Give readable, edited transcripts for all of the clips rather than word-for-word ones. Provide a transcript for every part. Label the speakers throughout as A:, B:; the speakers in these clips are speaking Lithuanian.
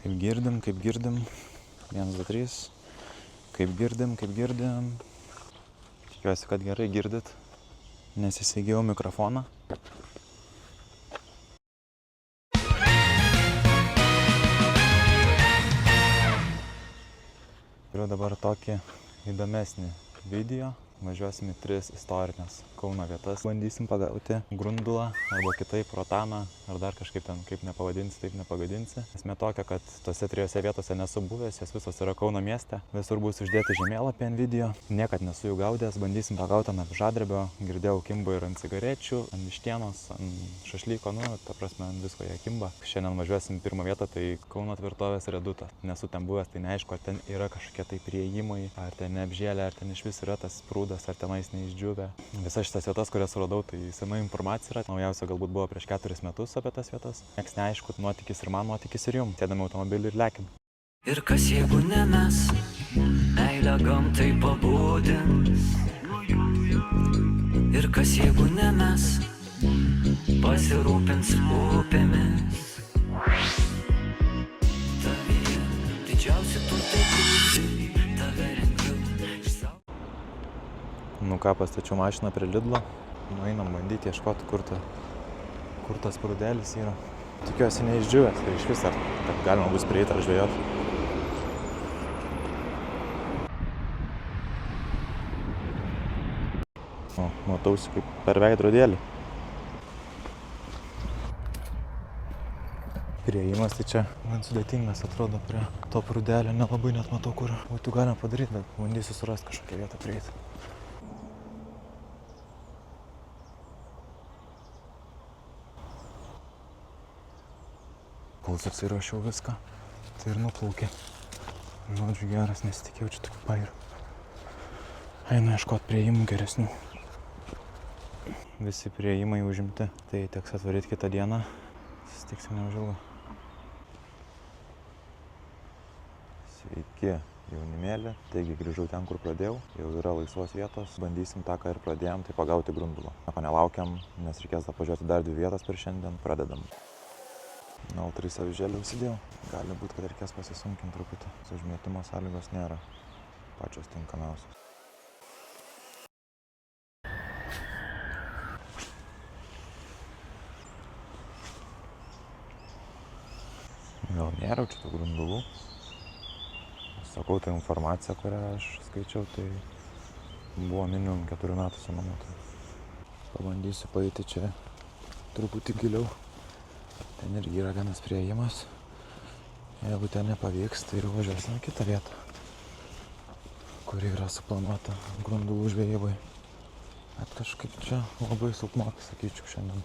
A: Kaip girdim. 1, 2, 3. Kaip girdim. Tikiuosi, kad gerai girdit, nes įsigijau mikrofoną. Turiu dabar tokį įdomesnį video. Važiuosim į 3 istorinės Kauno vietas. Bandysim pagauti grundulą arba kitaip rotaną, ar dar kažkaip ten, kaip nepavadinsi, taip nepagadinsi. Esmė tokia, kad tose 3 vietose nesu buvęs, jos visos yra Kauno mieste. Visur bus uždėti žemėlapį ant video. Niekad nesu jų gaudęs, bandysim pagauti ant žadrebio. Girdėjau, kimba ir ant cigarečių, ant vištienos, ant šašlyko, ta prasme, ant visko jie kimba. Šiandien važiuosim 1 vietą, tai Kauno tvirtovės Reduta. Nesu ten buvęs, tai neaišku, ar ten yra kažkokie tai priėjimai, ar ten neapžėlė, ar ten iš vis yra tas prūdas, ar tenais neišdžiūvę. Visas šitas vietas, kurias radau, tai sena informacija yra. Naujausia galbūt buvo prieš 4 metus apie tas vietas. Niekas neaišku, nuotykis ir man, nuotykis ir jum. Sėdame automobilį ir lekim.
B: Ir kas jeigu ne mes, meilę gamtai pabudins. Ir kas jeigu ne mes, pasirūpins upėmis. Tavyje didžiausi turtai grūdai, tave rengiu išsau.
A: Ką, pastačiau mašiną prie Lidlo. Einam bandyti ieškoti, kur tas prūdelis yra. Tikiuosi neišdžiūvęs, tai iš vis ar kad galima bus prieiti ar žvejoti. Matausi kaip per veidrodėlį. Priėjimas tai čia man sudėtingas atrodo prie to prūdelio, nelabai net matau, kur būtų galima padaryti, bet bandysiu surasti kažkokią vietą prieiti. Kol susiruošiau viską, tai ir nuplaukė. Žodžiu geras, nesitikėjau čia tokių pairų. Einu ieškoti priėjimų geresnių. Visi priėjimai užimti, tai teks atvaryti kitą dieną. Susitiksim neužilgo. Sveiki, jaunimėlį. Taigi grįžau ten, kur pradėjau. Jau yra laisvos vietos. Bandysim tą, ką ir pradėjom, tai pagauti grundulą. Nieko nelaukiam, nes reikės apvažiuoti dar 2 vietas per šiandien. Pradedam. 0,3 avižėlį užsidėjau. Gali būti, kad reikės pasisunkinti truputį. Užmėtimo sąlygos nėra pačios tinkamiausios. Gal nėra čia tų grundulų. Sakau, tai informacija, kurią aš skaičiau, tai buvo minimum 4 metų senumo. Pabandysiu paeiti čia truputį giliau. Ten irgi yra vienas priėjimas. Jeigu ten nepavyks, tai ir važiuosime kitą vietą, kuri yra suplanuota grundulų žvejybai. Bet kažkaip čia labai silpnokai, sakyčiau, šiandien.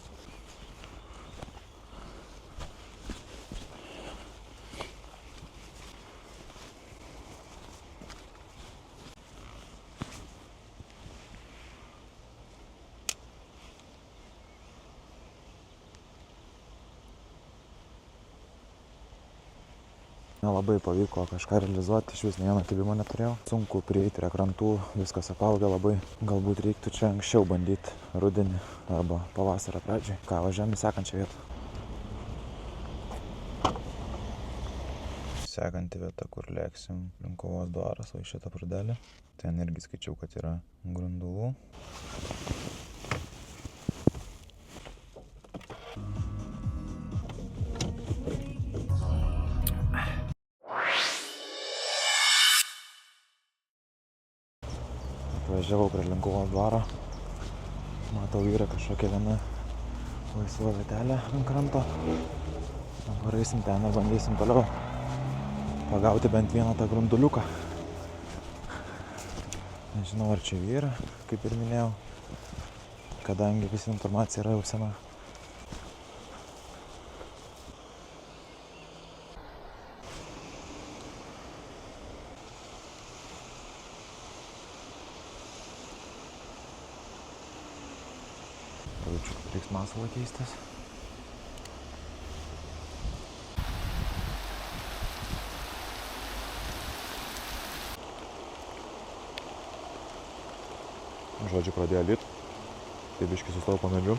A: Nelabai pavyko kažką realizuoti, iš vis nei vieno kibimo neturėjau. Sunku prieiti prie krantų, viskas apaugę labai. Galbūt reiktų čia anksčiau bandyti rudenį arba pavasario pradžiai. Ką, važiuojam į sekančią vietą. Sekanti vieta, kur lėksim, Linkuvos dvaras, o į šitą prūdelį. Ten irgi skaičiau, kad yra grundulų. Važiavau prie Linkuvos dvaro. Matau, yra kažkokia viena laisva vietelė ant kranto. Dabar eisim ten ir bandysim toliau pagauti bent vieną tą grunduliuką. Nežinau, ar čia yra, kaip ir minėjau, kadangi visa informacija yra jau sena. Jaučiu, kad reiks masalą keistis. Žodžiu, pradėjo lyt. Tai biškį sustojau po medžiu.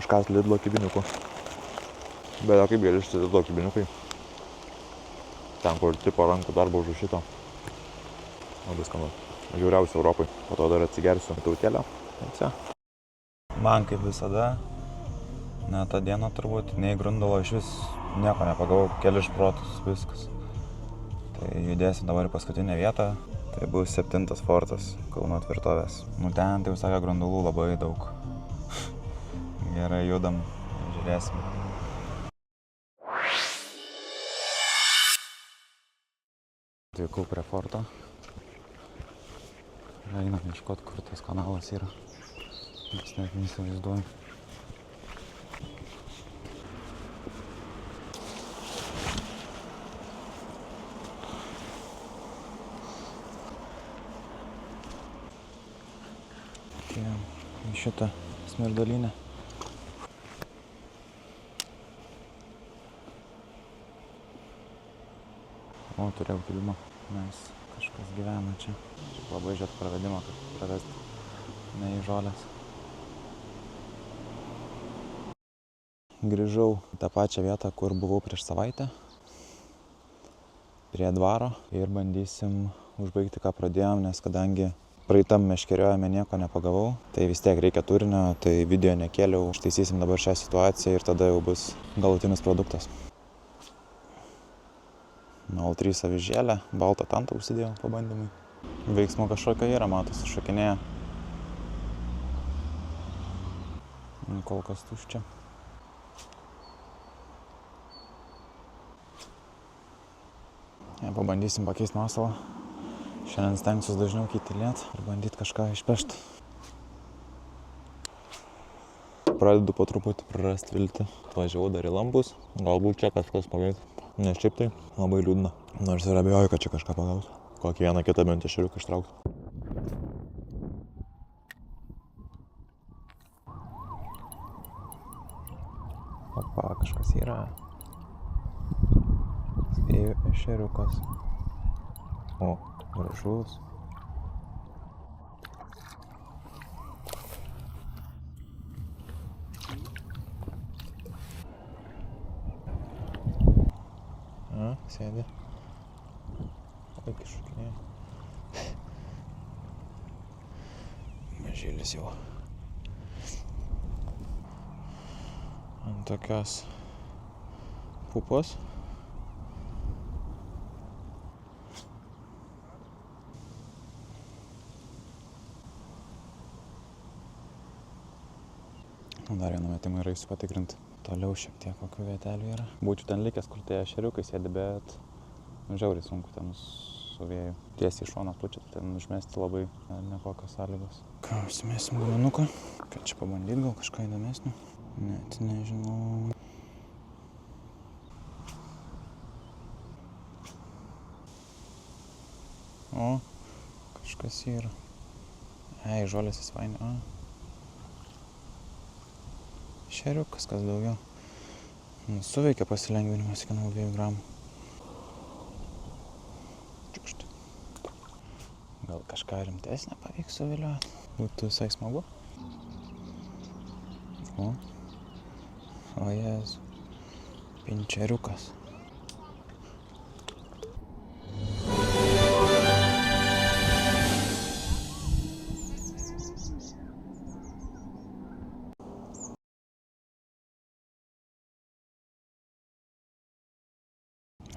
A: Užkast Lidlo kibiniukų. Bet kaip gėlišti Lidlo kibiniukai. Ten, kur tipo rankų darbo už šito. Labai skanu. Žiauriausia Europai. Po to dar atsigersiu tautėlę. Man kaip visada, ne tą dieną turbūt, nei Grundalo iš vis nieko nepagavau, keli šprotus, viskas. Tai judėsim dabar į paskutinę vietą. Tai bus 7 fortas Kauno tvirtovės. Nu ten, tai sakė, Grundalų labai daug. Gerai, judam, žiūrėsim. Atvykau prie forto. Einam ieškot, kur tas kanalas yra. Nes net neįsivaizduoju. Į šitą smirdalinę. O, turėjau kilimą, nes kažkas gyvena čia. Labai žiūrėt pravedimą, kad pravesti ne į žolės. Grįžau į tą pačią vietą, kur buvau prieš savaitę. Prie dvaro ir bandysim užbaigti, ką pradėjom, nes kadangi praeitam meškeriojame nieko nepagavau, tai vis tiek reikia turinio, tai video nekėliau. Ištaisysim dabar šią situaciją ir tada jau bus galutinis produktas. 0,3 avižėlę, baltą tantą užsidėjau pabandymui. Veiksmo kažkokio yra, matosi, šokinėja. Kol kas tuščia. Pabandysim pakeisti masalą. Šiandien stengsiuos dažniau kytilėt ir bandyti kažką išpešti. Pradedu po truputį prarasti viltį. Važiavau dar į Lampus, galbūt čia kažkas paveiks. Nes šiaip tai labai liūdna. Nors ir abejoju, kad čia kažką pagaus. Kokį vieną kitą bent ešeriuką ištraukt. Opa, kažkas yra. Spėju, ešeriukas. O, gražus. Sėdi. Oi, kažkokinė. Mažylis jau. Ant tokios pupos. Dar vieną metimą yra įsipatikrinti. Toliau šiek tiek kokių vietelių yra. Būčiau ten likęs, kur tie ešeriukai sėdi, bet žiauriai sunku ten su vėju. Tiesiai iš šono pučia, ten užmesti labai nekokios sąlygos. Ką, užsimėsim guminuką? Kad čia pabandyt gal kažką įdomesnio? Net nežinau. O, kažkas yra. Žolės įsvainė. Šeriukas, kas daugiau. Suveikia pasilengvinimas iki 2 gramų. Čiukšt. Gal kažką rimtesnę pavyks suviliuoti. Būtų visai smagu. O Jėzu. Pinčeriukas.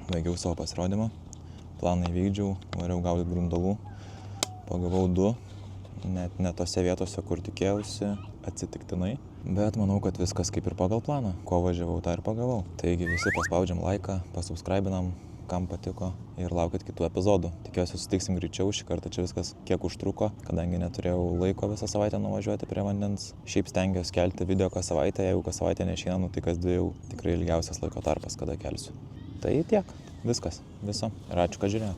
A: Baigiau savo pasirodymą, planą įvykdžiau, variau gaudyti Grundalų, pagavau 2, net ne tose vietose, kur tikėjausi, atsitiktinai, bet manau, kad viskas kaip ir pagal planą, ko važiavau, tą ir pagavau. Taigi visi paspaudžiam laiką, pasubscribinam, kam patiko ir laukit kitų epizodų. Tikiuosi susitiksim greičiau, šį kartą čia viskas kiek užtruko, kadangi neturėjau laiko visą savaitę nuvažiuoti prie vandens. Šiaip stengiuosi kelti video kas savaitę, jeigu kas savaitę neišeina, tai kas 2 jau tikrai ilgiausias laiko tarpas, kada kelsiu. Tai tiek, viskas, viso ir ačiū, kad žiūrėjot.